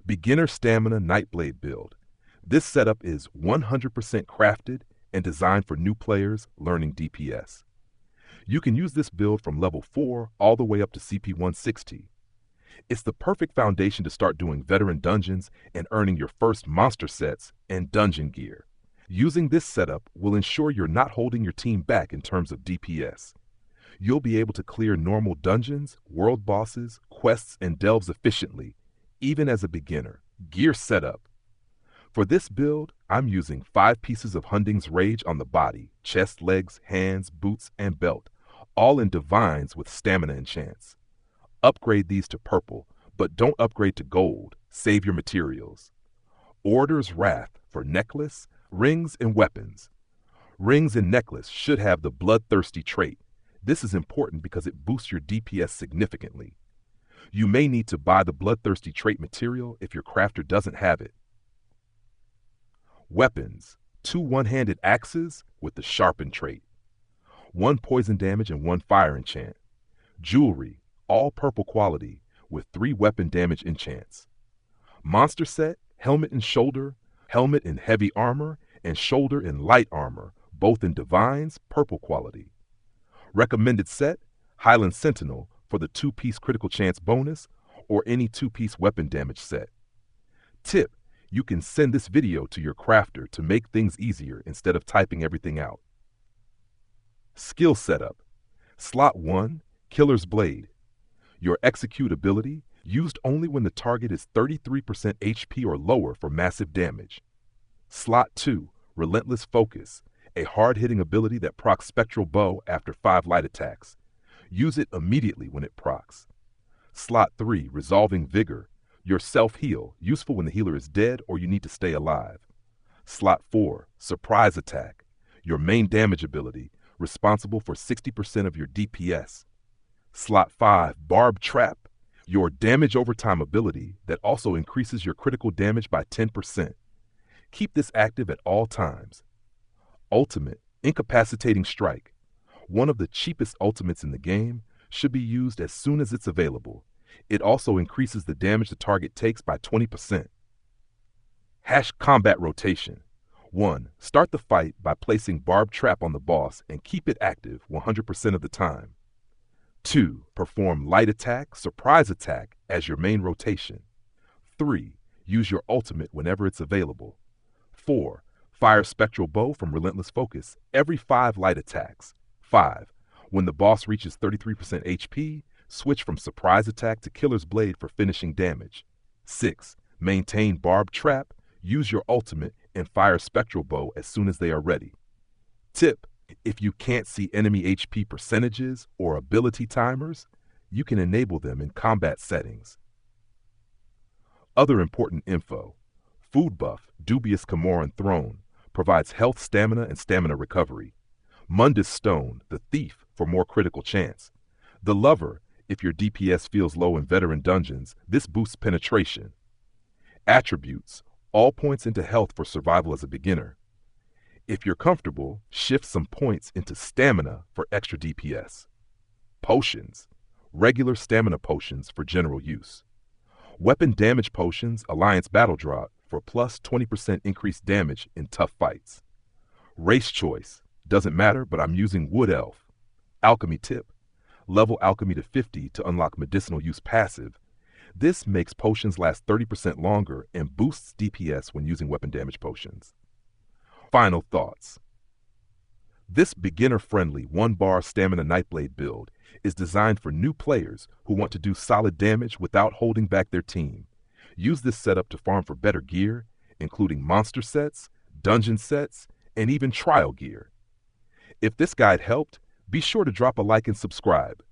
Beginner Stamina Nightblade build. This setup is 100% crafted and designed for new players learning DPS. You can use this build from level 4 all the way up to CP 160. It's the perfect foundation to start doing veteran dungeons and earning your first monster sets and dungeon gear. Using this setup will ensure you're not holding your team back in terms of DPS. You'll be able to clear normal dungeons, world bosses, quests, and delves efficiently, even as a beginner. Gear setup. For this build, I'm using 5 pieces of Hunding's Rage on the body, chest, legs, hands, boots, and belt, all in divines with stamina enchants. Upgrade these to purple, but don't upgrade to gold. Save your materials. Order's Wrath for necklace, rings, and weapons. Rings and necklace should have the Bloodthirsty trait. This is important because it boosts your DPS significantly. You may need to buy the Bloodthirsty trait material if your crafter doesn't have it. Weapons. 2 one-handed axes with the Sharpen trait. 1 poison damage and 1 fire enchant. Jewelry, all purple quality, with 3 weapon damage enchants. Monster set, helmet and shoulder, helmet in heavy armor, and shoulder in light armor, both in divines, purple quality. Recommended set, Highland Sentinel for the 2-piece critical chance bonus, or any 2-piece weapon damage set. Tip, you can send this video to your crafter to make things easier instead of typing everything out. Skill setup. Slot 1, Killer's Blade. Your execute ability, used only when the target is 33% HP or lower for massive damage. Slot 2, Relentless Focus, a hard-hitting ability that procs Spectral Bow after 5 light attacks. Use it immediately when it procs. Slot 3, Resolving Vigor, your self-heal, useful when the healer is dead or you need to stay alive. Slot 4, Surprise Attack, your main damage ability, responsible for 60% of your DPS. Slot 5, Barb Trap, your damage over time ability that also increases your critical damage by 10%. Keep this active at all times. Ultimate, Incapacitating Strike. One of the cheapest ultimates in the game, should be used as soon as it's available. It also increases the damage the target takes by 20%. Combat Rotation. 1. Start the fight by placing Barb Trap on the boss and keep it active 100% of the time. 2. Perform Light Attack, Surprise Attack as your main rotation. 3. Use your ultimate whenever it's available. 4. Fire Spectral Bow from Relentless Focus every 5 light attacks. 5. When the boss reaches 33% HP, switch from Surprise Attack to Killer's Blade for finishing damage. 6. Maintain Barb Trap, use your ultimate, and fire Spectral Bow as soon as they are ready. Tip, if you can't see enemy HP percentages or ability timers, you can enable them in combat settings. Other important info. Food buff, Dubious Camoran Throne, provides health, stamina, and stamina recovery. Mundus Stone, the Thief, for more critical chance. The Lover, if your DPS feels low in veteran dungeons, this boosts penetration. Attributes, all points into health for survival as a beginner. If you're comfortable, shift some points into stamina for extra DPS. Potions, regular stamina potions for general use. Weapon damage potions, Alliance Battle Drop, for plus 20% increased damage in tough fights. Race choice, doesn't matter, but I'm using Wood Elf. Alchemy tip, level alchemy to 50 to unlock medicinal use passive. This makes potions last 30% longer and boosts DPS when using weapon damage potions. Final thoughts. This beginner-friendly 1-bar Stamina Nightblade build is designed for new players who want to do solid damage without holding back their team. Use this setup to farm for better gear, including monster sets, dungeon sets, and even trial gear. If this guide helped, be sure to drop a like and subscribe.